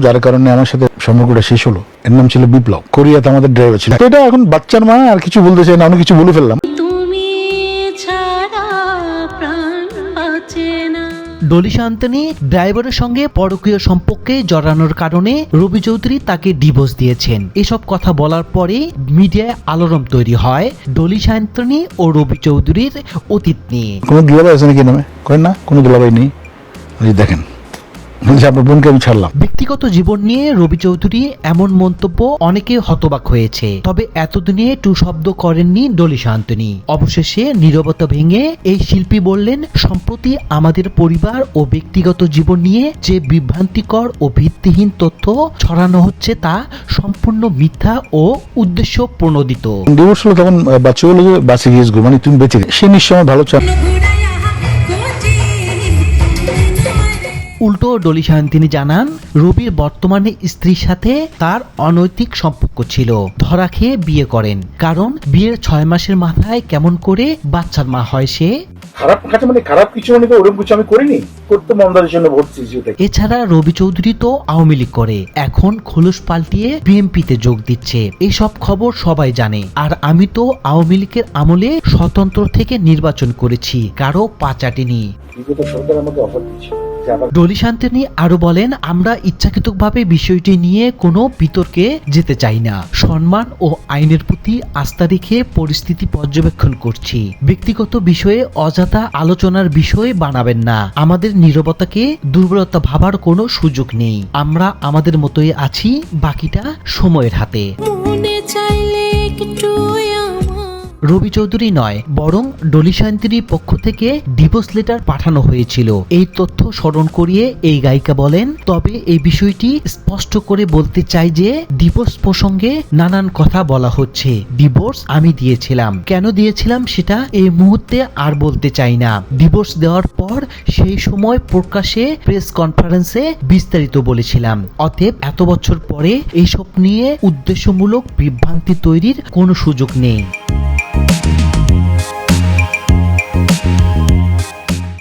যার কারণে আমার সাথে সম্পর্কটা শেষ হলো। এর নাম ছিল বিপ্লব, কোরিয়াতে আমাদের ড্রাইভার ছিল। এটা এখন বাচ্চার মা, আর কিছু বলতে চাই না, অনেক কিছু বলে ফেললাম। ডলি শান্তনী ড্রাইভারের সঙ্গে পরকীয় সম্পর্কে জড়ানোর কারণে রবি চৌধুরী তাকে ডিভোর্স দিয়েছেন। এসব কথা বলার পরে মিডিয়ায় আলোড়ন তৈরি হয় ডলি শান্তনী ও রবি চৌধুরীর অতীত নিয়ে। কোনো দুলাভাই আছে নাকি নামে? করেন না, কোনো দুলাভাই নেই। দেখেন, আপনার বোনকে আমি ছাড়লাম। ব্যক্তিগত জীবন নিয়ে রবি চৌধুরী এমন মন্তব্য অনেকে হতবাক হয়েছে, তবে এতদিনে টু শব্দ করেননি ডলি শান্তনী। অবশেষে নীরবতা ভেঙে এই শিল্পী বললেন, সম্প্রতি আমাদের পরিবার ও ব্যক্তিগত জীবন নিয়ে যে বিভ্রান্তিকর ও ভিত্তিহীন তথ্য ছড়ানো হচ্ছে তা সম্পূর্ণ মিথ্যা ও উদ্দেশ্য প্রণোদিত। ডিভোর্স হলো তখন বাচ্চা বলে যে বাঁচে গিয়েছে, মানে তুমি বেঁচে, সে নিশ্চয় ভালো চান। উল্টো ডলি শান্তনী জানান, রবির বর্তমানে স্ত্রীর সাথে তার অনৈতিক সম্পর্ক ছিল। ধরা খেয়ে বিয়ে করেন, কারণ বিয়ের 6 মাসের মাথায় কেমন করে বাচ্চার মা হয় সে। খারাপ কিছু মানে ওরকম কিছু আমি করিনি, করতে মমতাজের জন্য ভোট দিয়েছি। এছাড়া রবি চৌধুরী তো আওয়ামী লীগ করে, এখন খোলস পাল্টিয়ে বিএনপিতে যোগ দিচ্ছে। এইসব খবর সবাই জানে। আর আমি তো আওয়ামী লীগের আমলে স্বতন্ত্র থেকে নির্বাচন করেছি, কারো পা চাটিনি। সরকার আমাকে অফার দিচ্ছে। ডলি শান্তনী আরো বলেন, আমরা ইচ্ছাকৃতভাবে বিষয়টি নিয়ে কোনো বিতর্কে যেতে চাই না। সম্মান ও আইনের প্রতি আস্থা রেখে পরিস্থিতি পর্যবেক্ষণ করছি। ব্যক্তিগত বিষয়ে অযথা আলোচনার বিষয় বানাবেন না। আমাদের নীরবতাকে দুর্বলতা ভাবার কোনো সুযোগ নেই। আমরা আমাদের মতোই আছি, বাকিটা সময়ের হাতে। রবি চৌধুরী নয়, বরং ডলি শান্তনীর পক্ষ থেকে ডিভোর্স লেটার পাঠানো হয়েছিল। এই তথ্য স্মরণ করিয়ে এই গায়িকা বলেন, তবে এই বিষয়টি স্পষ্ট করে বলতে চাই যে ডিভোর্স প্রসঙ্গে নানান কথা বলা হচ্ছে। ডিভোর্স আমি দিয়েছিলাম, কেন দিয়েছিলাম সেটা এই মুহূর্তে আর বলতে চাই না। ডিভোর্স দেওয়ার পর সেই সময় প্রকাশ্যে প্রেস কনফারেন্সে বিস্তারিত বলেছিলাম। অতএব এত বছর পরে এইসব নিয়ে উদ্দেশ্যমূলক বিভ্রান্তি তৈরির কোনো সুযোগ নেই।